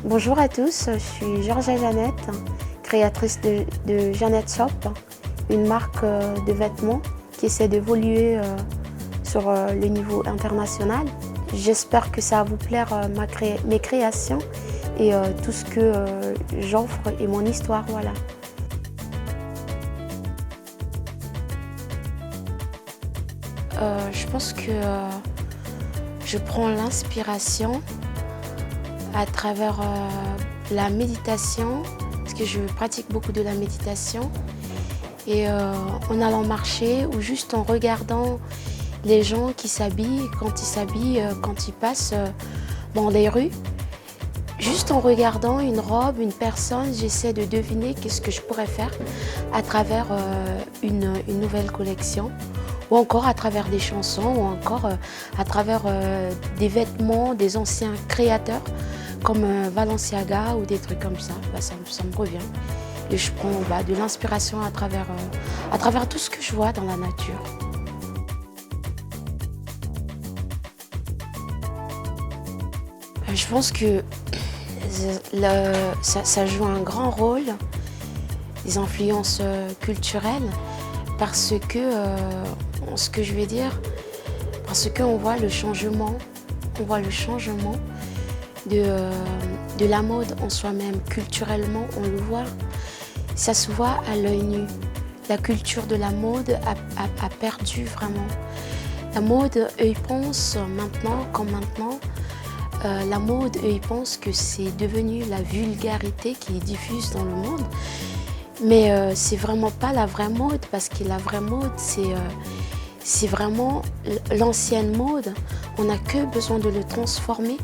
Bonjour à tous, je suis Georgia Jeannette, créatrice de Jeannette Shop, une marque de vêtements qui essaie d'évoluer sur le niveau international. J'espère que ça va vous plaire mes créations et tout ce que j'offre et mon histoire, voilà. Je pense que je prends l'inspiration à travers la méditation, parce que je pratique beaucoup de la méditation, et en allant marcher ou juste en regardant les gens qui s'habillent, quand ils passent dans les rues. Juste en regardant une robe, une personne, j'essaie de deviner qu'est-ce que je pourrais faire à travers une nouvelle collection, ou encore à travers des chansons, ou encore à travers des vêtements des anciens créateurs comme Balenciaga ou des trucs comme ça. Ça me revient. Et je prends de l'inspiration à travers tout ce que je vois dans la nature. Je pense que ça joue un grand rôle, les influences culturelles, parce que, ce que je vais dire, parce qu'on voit le changement, de la mode en soi-même. Culturellement, on le voit, ça se voit à l'œil nu. La culture de la mode a perdu vraiment. La mode, eux, ils pensent maintenant, la mode, eux, ils pensent que c'est devenu la vulgarité qui diffuse dans le monde. Mais c'est vraiment pas la vraie mode, parce que la vraie mode, c'est vraiment l'ancienne mode. On n'a que besoin de le transformer,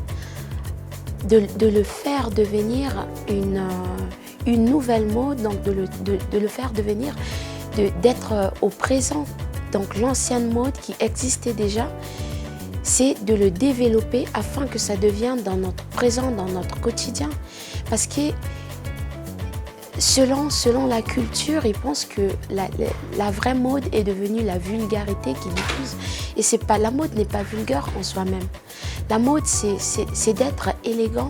de le faire devenir une nouvelle mode, donc de le faire devenir, d'être au présent. Donc l'ancienne mode qui existait déjà, c'est de le développer afin que ça devienne dans notre présent, dans notre quotidien. Parce que selon la culture, ils pensent que la vraie mode est devenue la vulgarité qui diffuse. Et la mode n'est pas vulgaire en soi-même. La mode, c'est d'être élégant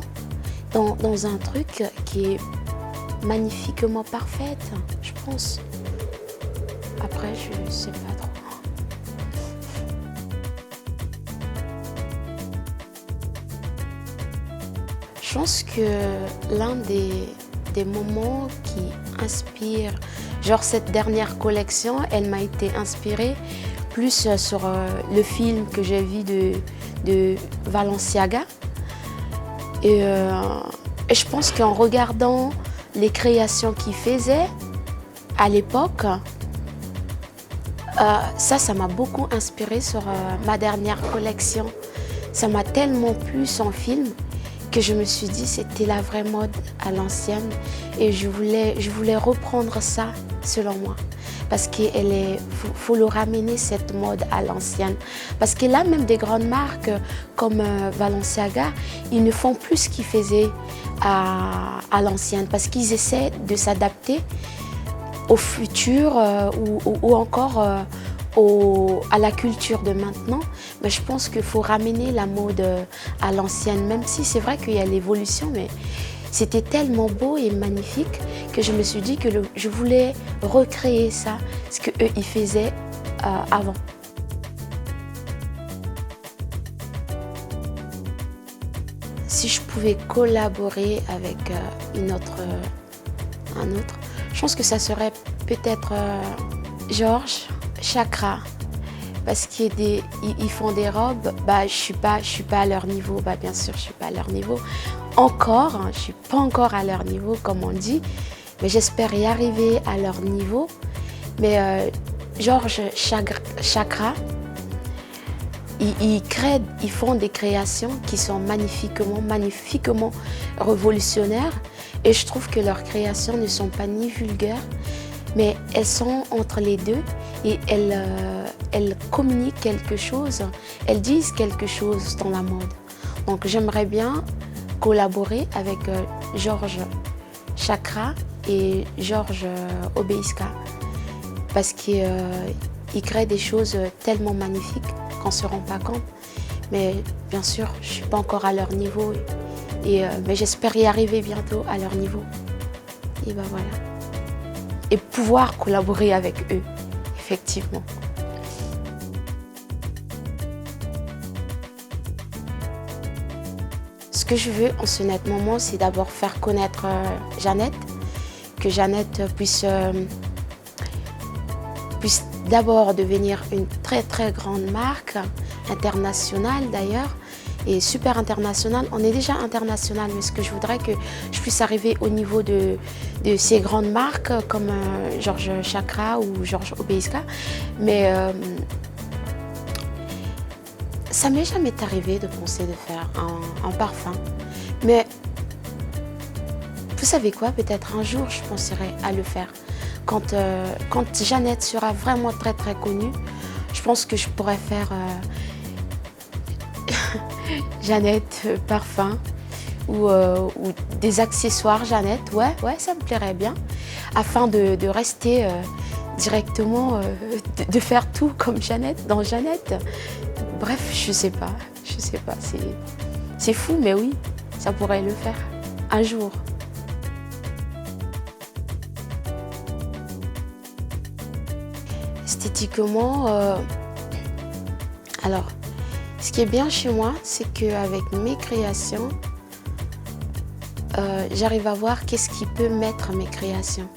dans un truc qui est magnifiquement parfait, je pense. Après, je ne sais pas trop. Je pense que l'un des moments qui inspire, genre cette dernière collection, elle m'a été inspirée plus sur le film que j'ai vu de Balenciaga. Et je pense qu'en regardant les créations qu'il faisait à l'époque, ça m'a beaucoup inspiré sur ma dernière collection. Ça m'a tellement plu son film que je me suis dit c'était la vraie mode à l'ancienne, et je voulais reprendre ça selon moi, parce qu'il faut le ramener cette mode à l'ancienne, parce que là même des grandes marques comme Balenciaga, ils ne font plus ce qu'ils faisaient à l'ancienne, parce qu'ils essaient de s'adapter au futur ou encore à la culture de maintenant. Mais je pense qu'il faut ramener la mode à l'ancienne, même si c'est vrai qu'il y a l'évolution, mais c'était tellement beau et magnifique que je me suis dit que je voulais recréer ça, ce qu'eux ils faisaient avant. Si je pouvais collaborer avec un autre, je pense que ça serait peut-être Georges Chakra, parce qu'ils font des robes, je suis pas à leur niveau, bien sûr je suis pas à leur niveau encore, je suis pas encore à leur niveau comme on dit, mais j'espère y arriver à leur niveau. Mais Georges Chakra, ils font des créations qui sont magnifiquement révolutionnaires, et je trouve que leurs créations ne sont pas ni vulgaires, mais elles sont entre les deux, et elles communiquent quelque chose, elles disent quelque chose dans la mode. Donc j'aimerais bien collaborer avec Georges Chakra et Georges Obeiska, parce qu'ils créent des choses tellement magnifiques qu'on ne se rend pas compte. Mais bien sûr, je ne suis pas encore à leur niveau. Mais j'espère y arriver bientôt à leur niveau. Et ben voilà. Et pouvoir collaborer avec eux, effectivement. Ce que je veux en ce net moment, c'est d'abord faire connaître Jeannette, que Jeannette puisse d'abord devenir une très très grande marque, internationale d'ailleurs, et super internationale. On est déjà international, mais ce que je voudrais que je puisse arriver au niveau de ces grandes marques comme Georges Chakra ou Georges Obeiska. Mais ça m'est jamais arrivé de penser de faire un parfum. Mais vous savez quoi, peut-être un jour je penserai à le faire. Quand Jeannette sera vraiment très très connue, je pense que je pourrais faire Jeannette parfum ou des accessoires Jeannette. Ouais, ça me plairait bien. Afin de rester directement, de faire tout comme Jeannette, dans Jeannette. Bref, je sais pas, c'est fou, mais oui, ça pourrait le faire un jour. Esthétiquement, alors, ce qui est bien chez moi, c'est qu'avec mes créations, j'arrive à voir qu'est-ce qui peut mettre mes créations.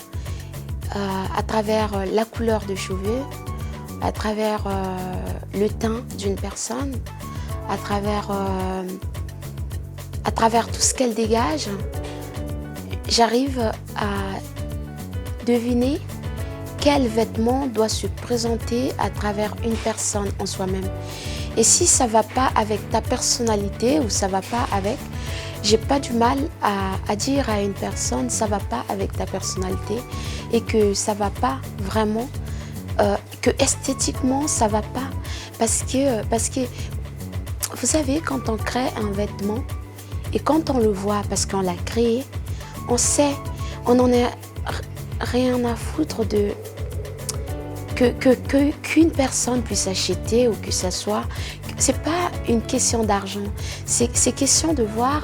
À travers la couleur de cheveux, à travers le teint d'une personne, à travers tout ce qu'elle dégage, j'arrive à deviner quel vêtement doit se présenter à travers une personne en soi-même. Et si ça ne va pas avec ta personnalité ou ça ne va pas avec, j'ai pas du mal à dire à une personne ça ne va pas avec ta personnalité et que ça ne va pas vraiment, que esthétiquement ça ne va pas. Parce que vous savez, quand on crée un vêtement et quand on le voit parce qu'on l'a créé, on sait, on n'en a rien à foutre de qu'une personne puisse acheter ou que ça soit. C'est pas une question d'argent, c'est question de voir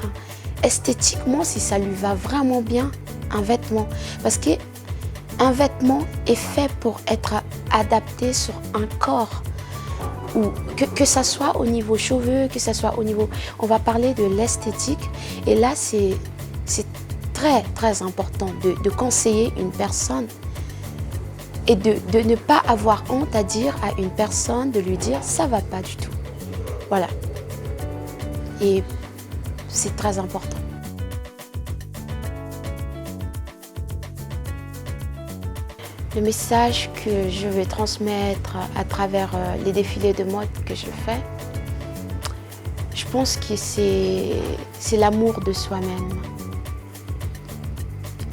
esthétiquement si ça lui va vraiment bien un vêtement. Parce qu'un vêtement est fait pour être adapté sur un corps. Ou que ça soit au niveau cheveux, que ça soit au niveau... On va parler de l'esthétique et là c'est très très important de conseiller une personne et de ne pas avoir honte à dire à une personne, de lui dire ça va pas du tout. Voilà. Et c'est très important. Le message que je vais transmettre à travers les défilés de mode que je fais, je pense que c'est l'amour de soi-même.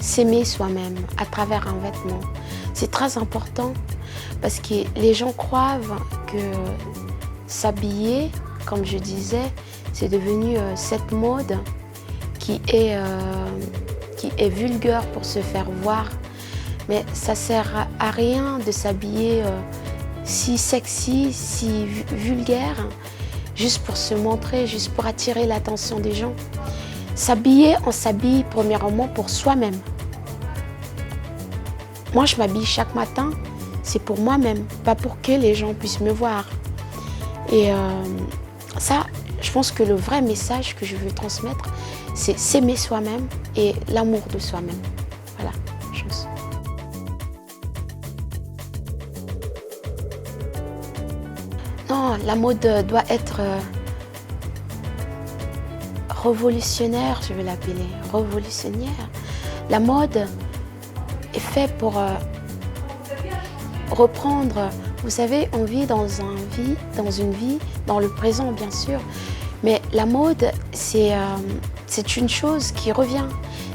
S'aimer soi-même à travers un vêtement. C'est très important parce que les gens croient que s'habiller, comme je disais, c'est devenu cette mode qui est vulgaire pour se faire voir. Mais ça ne sert à rien de s'habiller si sexy, si vulgaire, juste pour se montrer, juste pour attirer l'attention des gens. S'habiller, on s'habille premièrement pour soi-même. Moi, je m'habille chaque matin, c'est pour moi-même, pas pour que les gens puissent me voir. Et ça, je pense que le vrai message que je veux transmettre, c'est s'aimer soi-même et l'amour de soi-même. Voilà, chose. Non, la mode doit être révolutionnaire, je vais l'appeler, révolutionnaire. La mode est faite pour reprendre. Vous savez, on vit dans une vie, dans le présent bien sûr, mais la mode, c'est une chose qui revient,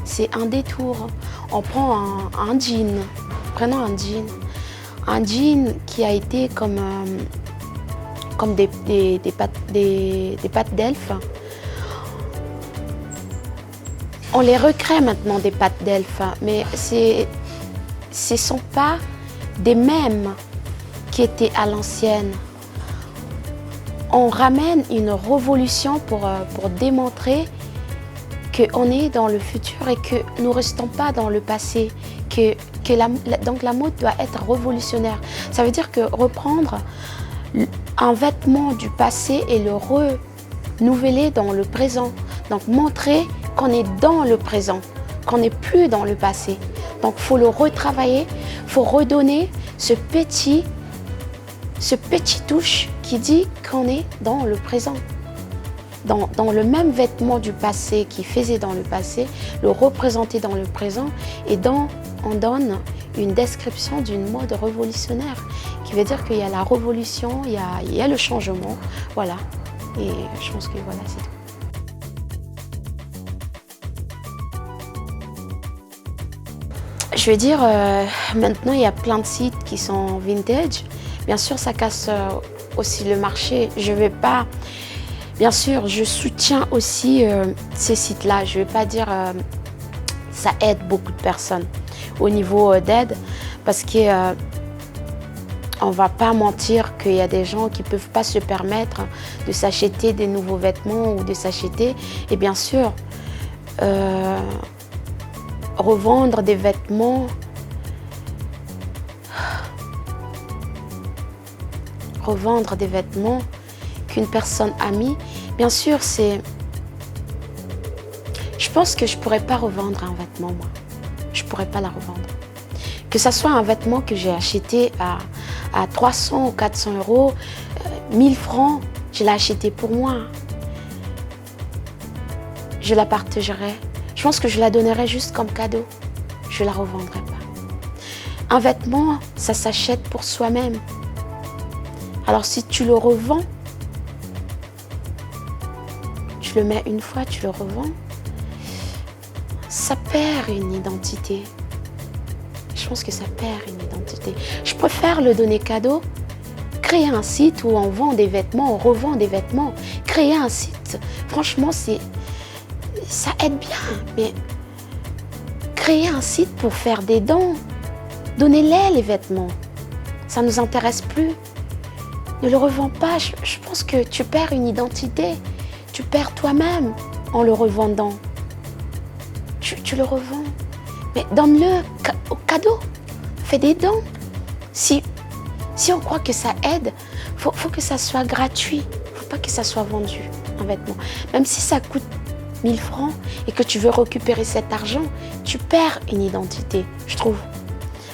c'est un détour. On prend un jean, prenons un jean qui a été comme des pattes d'elfe. On les recrée maintenant des pattes d'elfe, mais ce ne sont pas des mêmes qui étaient à l'ancienne. on ramène une révolution pour démontrer qu'on est dans le futur et que nous ne restons pas dans le passé, donc la mode doit être révolutionnaire. Ça veut dire que reprendre un vêtement du passé et le renouveler dans le présent. Donc montrer qu'on est dans le présent, qu'on n'est plus dans le passé. Donc il faut le retravailler, il faut redonner ce petit touche qui dit qu'on est dans le présent. Dans le même vêtement du passé qu'il faisait dans le passé, le représenter dans le présent et on donne une description d'une mode révolutionnaire qui veut dire qu'il y a la révolution, il y a le changement, voilà. Et je pense que voilà, c'est tout. Je veux dire, maintenant il y a plein de sites qui sont vintage. Bien sûr, ça casse aussi le marché. Je vais pas... Bien sûr, je soutiens aussi ces sites-là. Je ne vais pas dire ça aide beaucoup de personnes au niveau d'aide parce qu'on ne va pas mentir qu'il y a des gens qui ne peuvent pas se permettre de s'acheter des nouveaux vêtements ou de s'acheter. Et bien sûr, revendre des vêtements, qu'une personne a mis, bien sûr, c'est... Je pense que je ne pourrais pas revendre un vêtement, moi. Je ne pourrais pas la revendre. Que ce soit un vêtement que j'ai acheté à 300 ou 400 euros, 1000 francs, je l'ai acheté pour moi. Je la partagerai. Je pense que je la donnerai juste comme cadeau. Je ne la revendrai pas. Un vêtement, ça s'achète pour soi-même. Alors si tu le revends, tu le mets une fois, tu le revends, ça perd une identité. Je pense que ça perd une identité. Je préfère le donner cadeau, créer un site où on vend des vêtements, on revend des vêtements. Créer un site, franchement, ça aide bien. Mais créer un site pour faire des dons, donnez-les les vêtements. Ça ne nous intéresse plus. Ne le revends pas. Je pense que tu perds une identité. Tu perds toi-même en le revendant. Tu le revends. Mais donne-le au cadeau. Fais des dons. Si on croit que ça aide, faut que ça soit gratuit. Faut pas que ça soit vendu, un vêtement. Même si ça coûte 1000 francs et que tu veux récupérer cet argent, tu perds une identité, je trouve.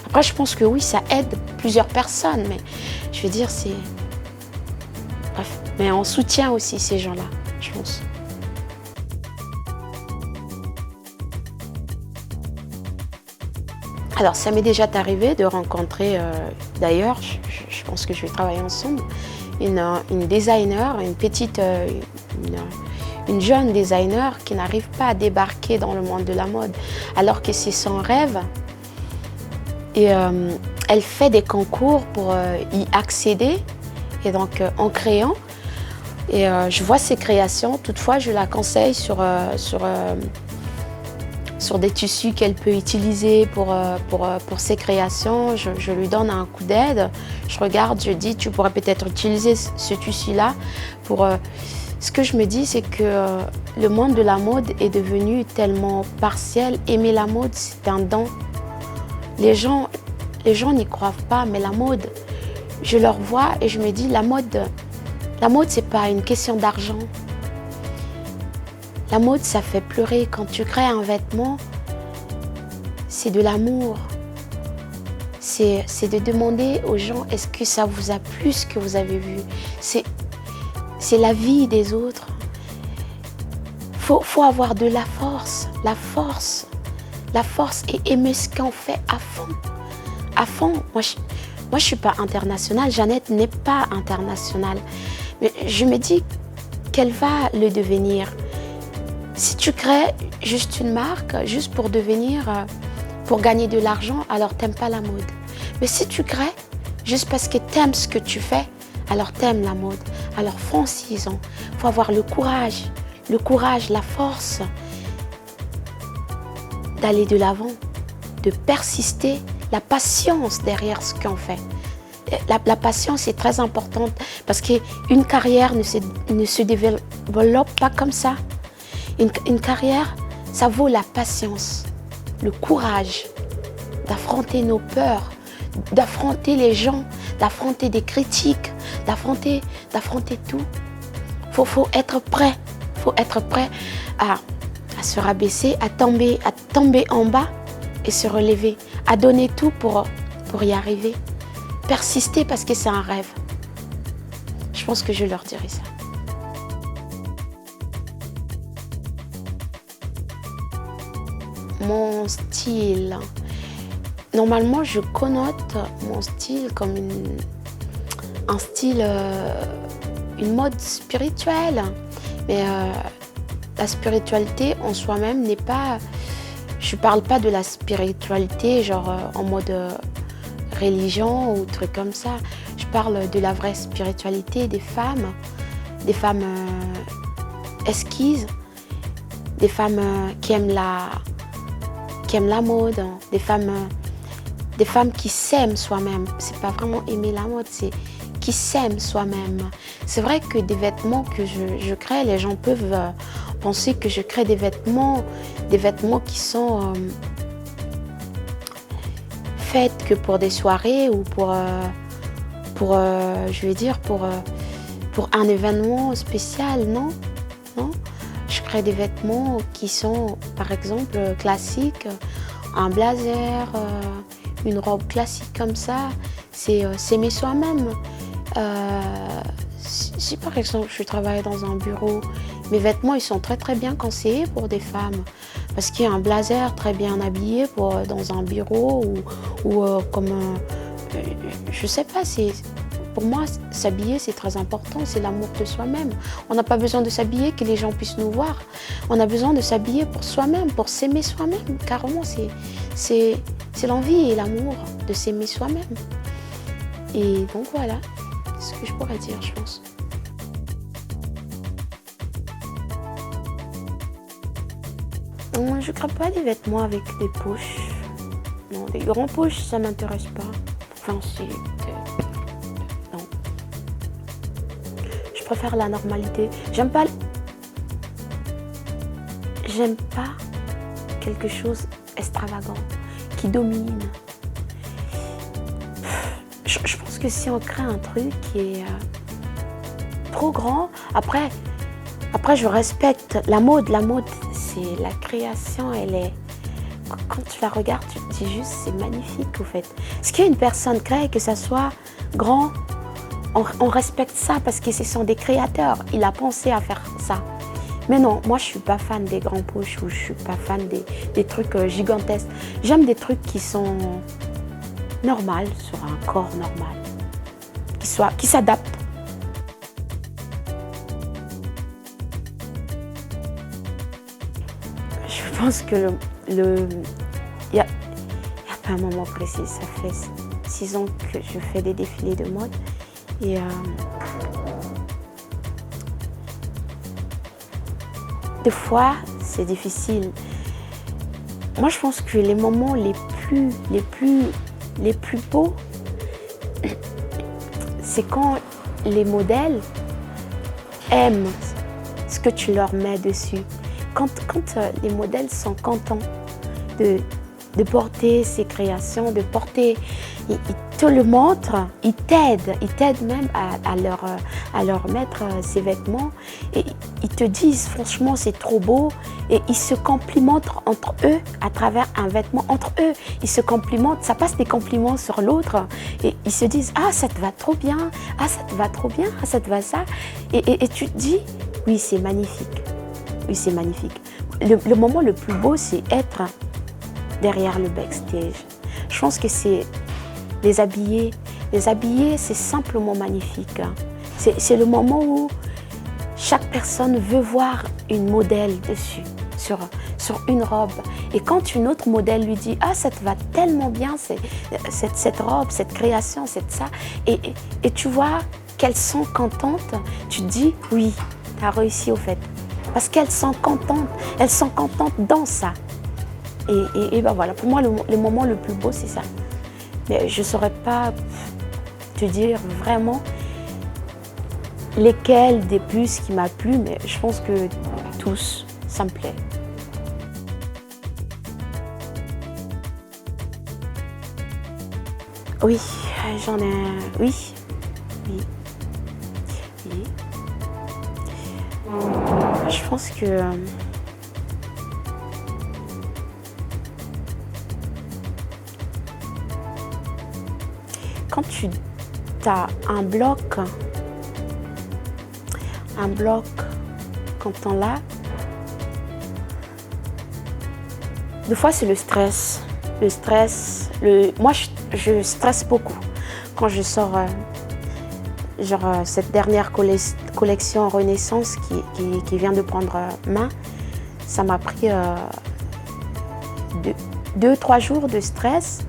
Après, je pense que oui, ça aide plusieurs personnes, mais je veux dire, c'est... Bref, mais on soutient aussi ces gens-là, je pense. Alors, ça m'est déjà arrivé de rencontrer, d'ailleurs, je pense que je vais travailler ensemble, une designer, une jeune designer qui n'arrive pas à débarquer dans le monde de la mode, alors que c'est son rêve. Et elle fait des concours pour y accéder, et donc en créant. Et je vois ses créations, toutefois je la conseille sur des tissus qu'elle peut utiliser pour ses créations. Je lui donne un coup d'aide, je regarde, je dis tu pourrais peut-être utiliser ce tissu-là pour... Ce que je me dis, c'est que le monde de la mode est devenu tellement partiel. Aimer la mode, c'est un don. Les gens n'y croient pas, mais la mode, je leur vois et je me dis, la mode, c'est pas une question d'argent. La mode, ça fait pleurer. Quand tu crées un vêtement, c'est de l'amour. C'est de demander aux gens, est-ce que ça vous a plu ce que vous avez vu? C'est la vie des autres. Faut avoir de la force et aimer ce qu'on fait à fond. À fond. Moi, je suis pas internationale. Jeannette n'est pas internationale. Mais je me dis qu'elle va le devenir. Si tu crées juste une marque, juste pour gagner de l'argent, alors t'aimes pas la mode. Mais si tu crées juste parce que t'aimes ce que tu fais, alors t'aimes la mode. Alors fonce-y-en. Il faut avoir le courage, la force d'aller de l'avant, de persister, la patience derrière ce qu'on fait. la patience est très importante parce qu'une carrière ne se développe pas comme ça. Une carrière, ça vaut la patience, le courage d'affronter nos peurs, d'affronter les gens, d'affronter des critiques, d'affronter tout. Faut être prêt. Faut être prêt à se rabaisser, à tomber en bas et se relever, à donner tout pour y arriver. Persister parce que c'est un rêve. Je pense que je leur dirai ça. Mon style. Normalement, je connote mon style comme un style, une mode spirituelle. Mais la spiritualité en soi-même n'est pas... Je ne parle pas de la spiritualité genre en mode religion ou truc comme ça. Je parle de la vraie spiritualité des femmes esquises, des femmes qui aiment la mode, des femmes qui s'aiment soi-même. C'est pas vraiment aimer la mode, c'est qui s'aiment soi-même. C'est vrai que des vêtements que je crée, les gens peuvent penser que je crée des vêtements qui sont faits que pour des soirées ou pour un événement spécial, non. Je crée des vêtements qui sont, par exemple, classiques, un blazer, une robe classique comme ça, c'est s'aimer soi-même. Si par exemple je travaille dans un bureau, mes vêtements ils sont très très bien conseillés pour des femmes parce qu'il y a un blazer très bien habillé dans un bureau ou je sais pas, pour moi s'habiller c'est très important, c'est l'amour de soi-même. On n'a pas besoin de s'habiller que les gens puissent nous voir, on a besoin de s'habiller pour soi-même, pour s'aimer soi-même, carrément c'est l'envie et l'amour de s'aimer soi-même. Et donc voilà ce que je pourrais dire, je pense. Je ne crée pas des vêtements avec des poches. Non, des grands poches, ça ne m'intéresse pas. Enfin, non. Je préfère la normalité. J'aime pas quelque chose extravagant qui domine. Je pense que si on crée un truc qui est trop grand, après je respecte la mode, c'est la création, elle est... Quand tu la regardes, tu te dis juste, c'est magnifique au fait. Ce qu'une personne crée, que ça soit grand, on respecte ça parce que ce sont des créateurs. Il a pensé à faire ça. Mais non, moi je suis pas fan des grands poches ou je suis pas fan des trucs gigantesques. J'aime des trucs qui sont normaux, sur un corps normal, qui s'adaptent. Je pense que il y a pas un moment précis, ça fait 6 ans que je fais des défilés de mode et des fois c'est difficile. Moi je pense que les moments les plus beaux, c'est quand les modèles aiment ce que tu leur mets dessus. Quand les modèles sont contents de porter ces créations, de porter, ils te le montrent, ils t'aident même à leur mettre ces vêtements et ils te disent franchement c'est trop beau et ils se complimentent entre eux à travers un vêtement, entre eux, ils se complimentent, ça passe des compliments sur l'autre et ils se disent ah ça te va trop bien, ah ça te va trop bien, ah ça te va ça et tu te dis oui c'est magnifique. Oui, c'est magnifique. Le moment le plus beau, c'est être derrière le backstage. Je pense que c'est les habillés. Les habillés, c'est simplement magnifique. C'est le moment où chaque personne veut voir une modèle dessus, sur une robe. Et quand une autre modèle lui dit « Ah, ça te va tellement bien, cette robe, cette création, cette ça », et tu vois qu'elles sont contentes, tu te dis « Oui, tu as réussi au fait ». Parce qu'elles sont contentes dans ça. Et ben voilà, pour moi, le moment le plus beau, c'est ça. Mais je ne saurais pas te dire vraiment lesquels des plus qui m'a plu, mais je pense que tous, ça me plaît. Oui, j'en ai... Oui. Je pense que... Quand tu as un bloc quand t'en là, des fois c'est le stress. Moi je stresse beaucoup. Quand je sors cette dernière collection Renaissance qui vient de prendre main, ça m'a pris 2-3 jours de stress.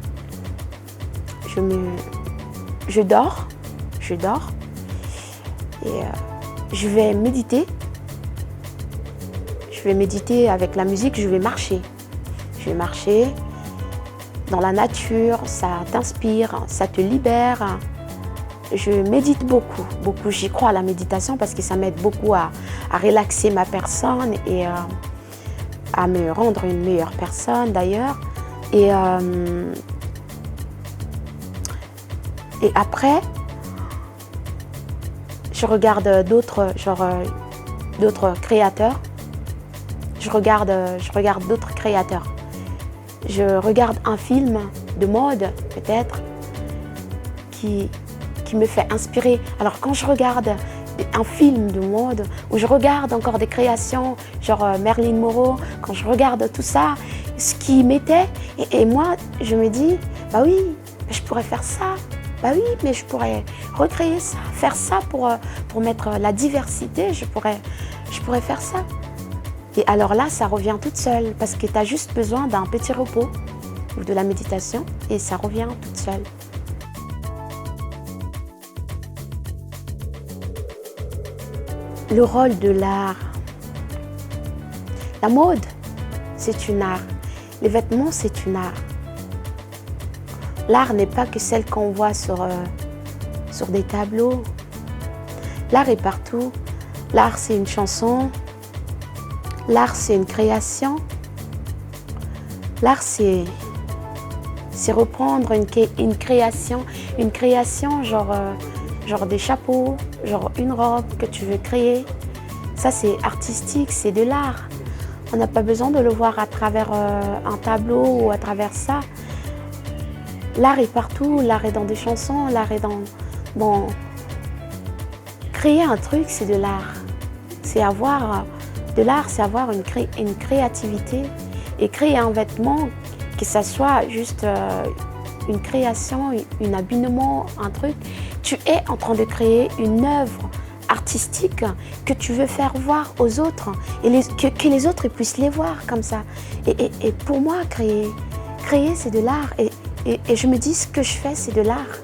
Je dors et je vais méditer. Je vais méditer avec la musique, je vais marcher dans la nature, ça t'inspire, ça te libère. Je médite beaucoup. J'y crois à la méditation parce que ça m'aide beaucoup à relaxer ma personne et à me rendre une meilleure personne d'ailleurs. Et après, je regarde d'autres créateurs. Je regarde d'autres créateurs. Je regarde un film de mode, peut-être, qui me fait inspirer. Alors quand je regarde un film de mode, ou je regarde encore des créations, genre Marilyn Monroe, quand je regarde tout ça, ce qui m'était, et moi, je me dis, bah oui, je pourrais faire ça. Bah oui, mais je pourrais recréer ça, faire ça pour mettre la diversité, je pourrais faire ça. Et alors là, ça revient toute seule parce que tu as juste besoin d'un petit repos ou de la méditation et ça revient toute seule. Le rôle de l'art. La mode, c'est une art. Les vêtements, c'est une art. L'art n'est pas que celle qu'on voit sur des tableaux. L'art est partout. L'art, c'est une chanson. L'art, c'est une création. L'art, c'est reprendre une création genre des chapeaux, genre une robe que tu veux créer. Ça, c'est artistique, c'est de l'art. On n'a pas besoin de le voir à travers un tableau ou à travers ça. L'art est partout, l'art est dans des chansons, l'art est dans... Créer un truc, c'est de l'art. C'est avoir de l'art, c'est avoir une créativité. Et créer un vêtement, que ça soit juste une création, un habillement, un truc, tu es en train de créer une œuvre artistique que tu veux faire voir aux autres et que les autres puissent les voir comme ça. Et pour moi, créer c'est de l'art. Et je me dis, ce que je fais, c'est de l'art.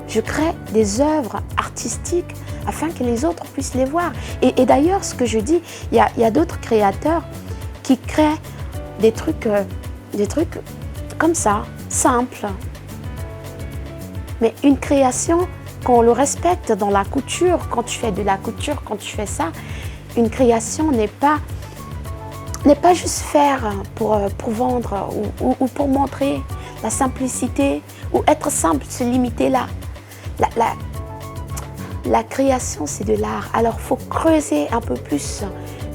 Je crée des œuvres artistiques afin que les autres puissent les voir. Et d'ailleurs, ce que je dis, il y a d'autres créateurs qui créent des trucs comme ça, simples. Mais une création, quand on le respecte dans la couture, quand tu fais de la couture, quand tu fais ça, une création n'est pas juste faire pour vendre ou pour montrer la simplicité ou être simple, se limiter là. La création, c'est de l'art. Alors, il faut creuser un peu plus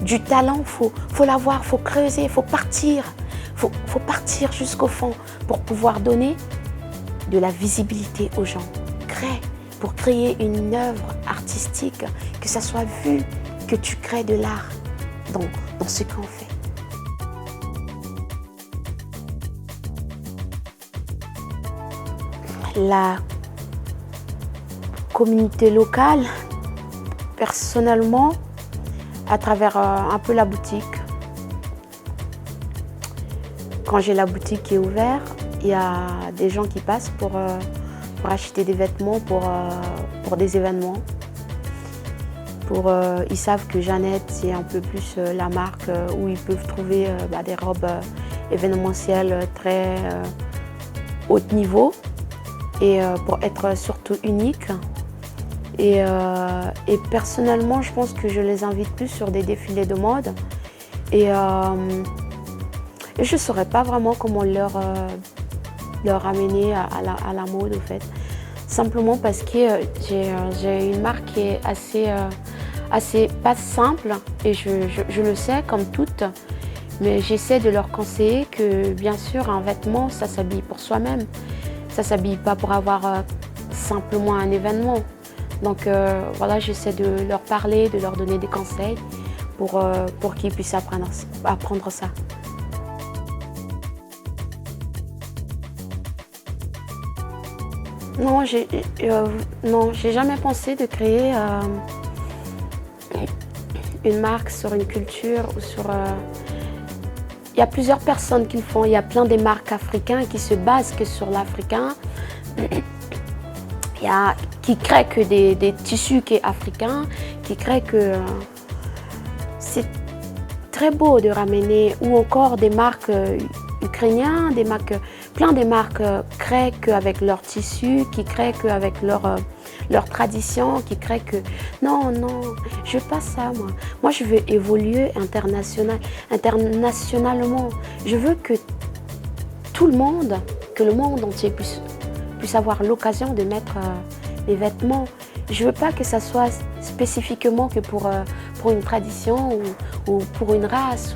du talent, faut l'avoir, il faut creuser, il faut partir. Faut partir jusqu'au fond pour pouvoir donner de la visibilité aux gens. Pour créer une œuvre artistique, que ça soit vu que tu crées de l'art dans ce qu'on fait. La communauté locale, personnellement, à travers un peu la boutique. Quand j'ai la boutique qui est ouverte, il y a des gens qui passent pour acheter des vêtements pour des événements. Ils savent que Jeannette, c'est un peu plus la marque où ils peuvent trouver des robes événementielles très haut niveau. et pour être surtout unique. Et personnellement, je pense que je les invite plus sur des défilés de mode. Et je ne saurais pas vraiment comment leur amener à la mode, en fait. Simplement parce que j'ai une marque qui est assez pas simple, et je le sais comme toutes, mais j'essaie de leur conseiller que bien sûr un vêtement, ça s'habille pour soi-même. Ça ne s'habille pas pour avoir simplement un événement. Donc voilà, j'essaie de leur parler, de leur donner des conseils pour qu'ils puissent apprendre ça. Non, j'ai jamais pensé de créer une marque sur une culture ou sur... Il y a plusieurs personnes qui le font. Il y a plein de marques africaines qui se basent que sur l'africain. Qui créent que des tissus qui sont africains, qui créent que... c'est très beau de ramener, ou encore des marques ukrainiennes, plein de marques créent qu'avec leur tissu, qui créent qu'avec leur tradition, qui créent que... Non, je veux pas ça, moi. Moi, je veux évoluer internationalement. Je veux que tout le monde, que le monde entier puisse avoir l'occasion de mettre les vêtements. Je ne veux pas que ça soit spécifiquement que pour une tradition ou pour une race.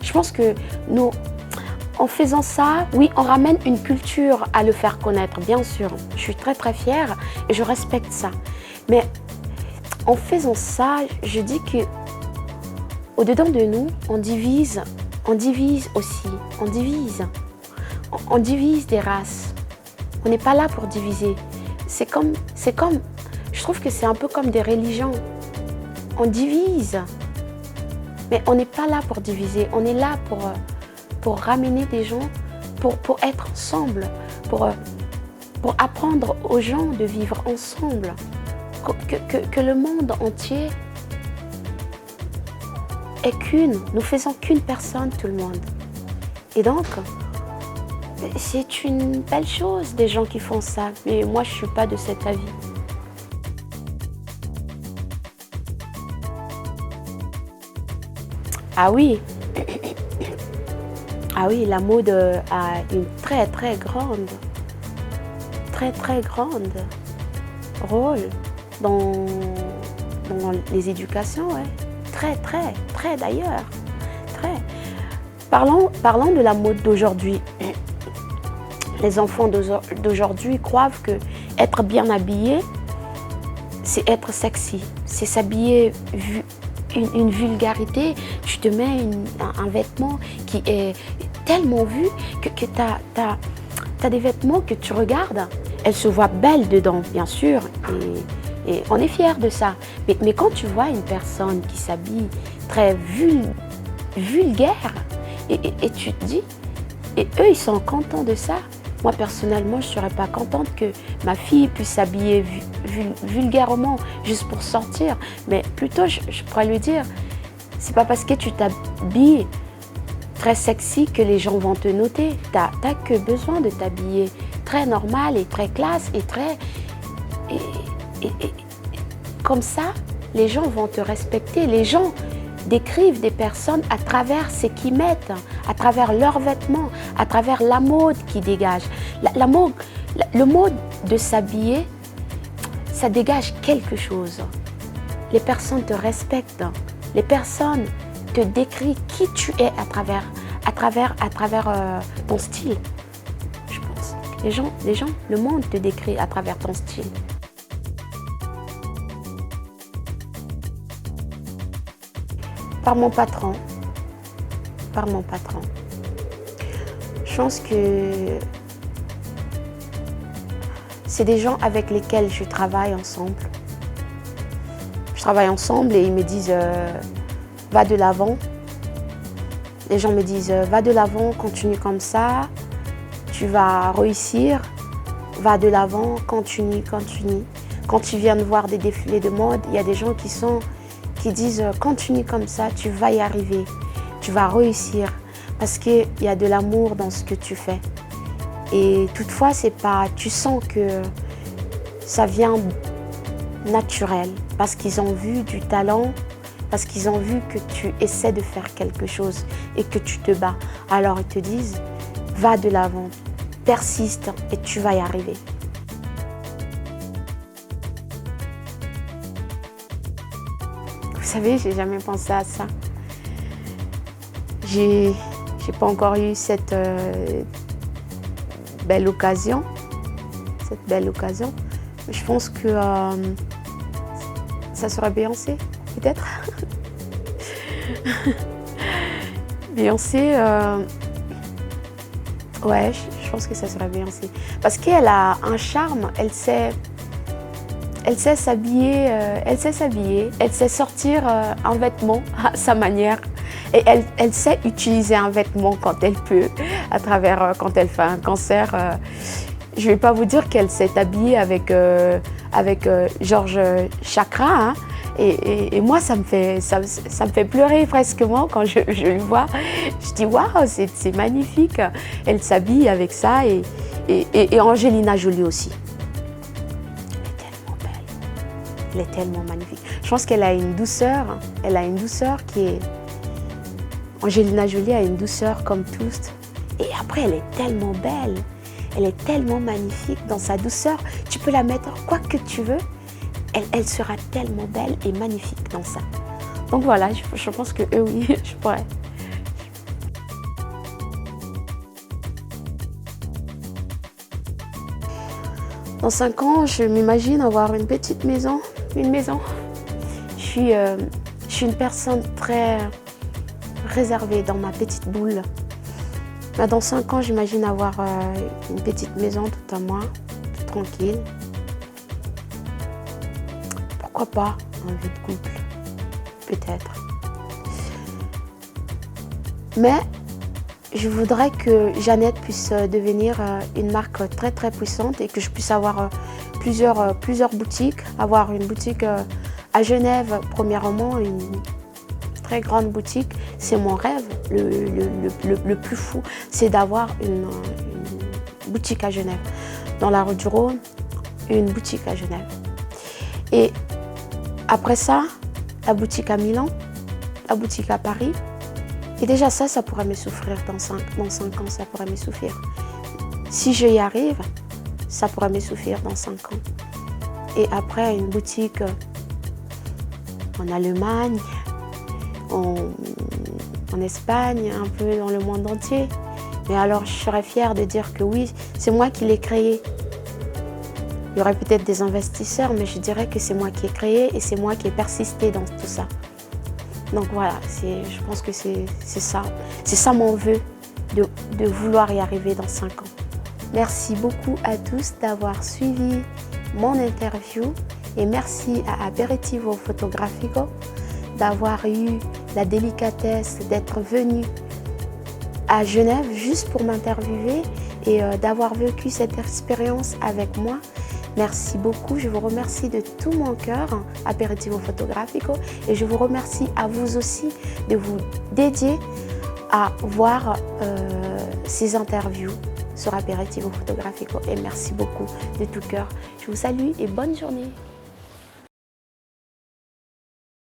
Je pense que nous, en faisant ça, oui, on ramène une culture à le faire connaître, bien sûr. Je suis très très fière et je respecte ça. Mais en faisant ça, je dis que au-dedans de nous, on divise aussi, on divise des races. On n'est pas là pour diviser. C'est comme, je trouve que c'est un peu comme des religions. On divise, mais on n'est pas là pour diviser. On est là pour ramener des gens, pour être ensemble, pour apprendre aux gens de vivre ensemble. Que le monde entier est qu'une. Nous faisons qu'une personne, tout le monde. Et donc, c'est une belle chose, des gens qui font ça, mais moi je ne suis pas de cet avis. Ah oui, la mode a une très grande rôle dans les éducations, ouais. Très d'ailleurs, très. Parlons de la mode d'aujourd'hui. Les enfants d'aujourd'hui croient que être bien habillé, c'est être sexy, c'est s'habiller une vulgarité. Tu te mets un vêtement qui est tellement vu que tu as des vêtements que tu regardes, elles se voient belles dedans, bien sûr, et on est fiers de ça. Mais quand tu vois une personne qui s'habille très vulgaire, et tu te dis, et eux ils sont contents de ça. Moi, personnellement, je ne serais pas contente que ma fille puisse s'habiller vulgairement juste pour sortir. Mais plutôt, je pourrais lui dire, c'est pas parce que tu t'habilles très sexy que les gens vont te noter. Tu n'as que besoin de t'habiller très normal et très classe et très... Et comme ça, les gens vont te respecter. Les gens décrivent des personnes à travers ce qu'ils mettent, à travers leurs vêtements, à travers la mode qu'ils dégagent. Le mode de s'habiller, ça dégage quelque chose. Les personnes te respectent, les personnes te décrivent qui tu es à travers ton style. Je pense. Les gens, le monde te décrit à travers ton style. Par mon patron. Je pense que c'est des gens avec lesquels je travaille ensemble. Je travaille ensemble et ils me disent va de l'avant. Les gens me disent va de l'avant, continue comme ça, tu vas réussir, va de l'avant, continue. Quand tu viens de voir des défilés de mode, il y a des gens qui disent continue comme ça, tu vas y arriver, tu vas réussir parce qu'il y a de l'amour dans ce que tu fais. Et toutefois, c'est pas, tu sens que ça vient naturel parce qu'ils ont vu du talent, parce qu'ils ont vu que tu essaies de faire quelque chose et que tu te bats. Alors ils te disent, va de l'avant, persiste et tu vas y arriver. Vous savez, j'ai jamais pensé à ça. J'ai pas encore eu cette belle occasion. Je pense que ça sera Beyoncé, peut-être. Beyoncé, ouais, je pense que ça sera Beyoncé. Parce qu'elle a un charme, elle sait s'habiller, elle sait sortir un vêtement à sa manière. Et elle sait utiliser un vêtement quand elle peut, à travers quand elle fait un concert. Je ne vais pas vous dire qu'elle s'est habillée avec Georges Chakra, hein. Et moi, ça me fait pleurer presquement quand je le vois. Je dis waouh, c'est magnifique. Elle s'habille avec ça et Angelina Jolie aussi. Elle est tellement magnifique. Je pense qu'elle a une douceur. Elle a une douceur qui est... Angelina Jolie a une douceur comme tous. Et après, elle est tellement belle. Elle est tellement magnifique dans sa douceur. Tu peux la mettre quoi que tu veux. Elle sera tellement belle et magnifique dans ça. Donc voilà, je pense que eux, oui, je pourrais. Dans 5 ans, je m'imagine avoir une petite maison. Une maison. Je suis une personne très réservée dans ma petite boule. Mais dans 5 ans, j'imagine avoir une petite maison tout à moi, toute tranquille. Pourquoi pas un vie de couple, peut-être. Mais je voudrais que Jeannette puisse devenir une marque très très puissante et que je puisse avoir plusieurs boutiques, avoir une boutique à Genève, premièrement, une très grande boutique. C'est mon rêve, le plus fou, c'est d'avoir une boutique à Genève. Dans la rue du Rhône, une boutique à Genève. Et après ça, la boutique à Milan, la boutique à Paris. Et déjà ça pourrait me souffrir dans 5 ans, ça pourrait me souffrir. Si je y arrive, ça pourrait me souffrir dans 5 ans. Et après, une boutique en Allemagne, en Espagne, un peu dans le monde entier. Mais alors, je serais fière de dire que oui, c'est moi qui l'ai créé. Il y aurait peut-être des investisseurs, mais je dirais que c'est moi qui ai créé et c'est moi qui ai persisté dans tout ça. Donc voilà, je pense que c'est ça. C'est ça mon vœu, de vouloir y arriver dans 5 ans. Merci beaucoup à tous d'avoir suivi mon interview et merci à Aperitivo Fotografico d'avoir eu la délicatesse d'être venu à Genève juste pour m'interviewer et d'avoir vécu cette expérience avec moi. Merci beaucoup, je vous remercie de tout mon cœur, Aperitivo Fotografico, et je vous remercie à vous aussi de vous dédier à voir ces interviews sur Aperitivo Fotografico. Et merci beaucoup de tout cœur. Je vous salue et bonne journée.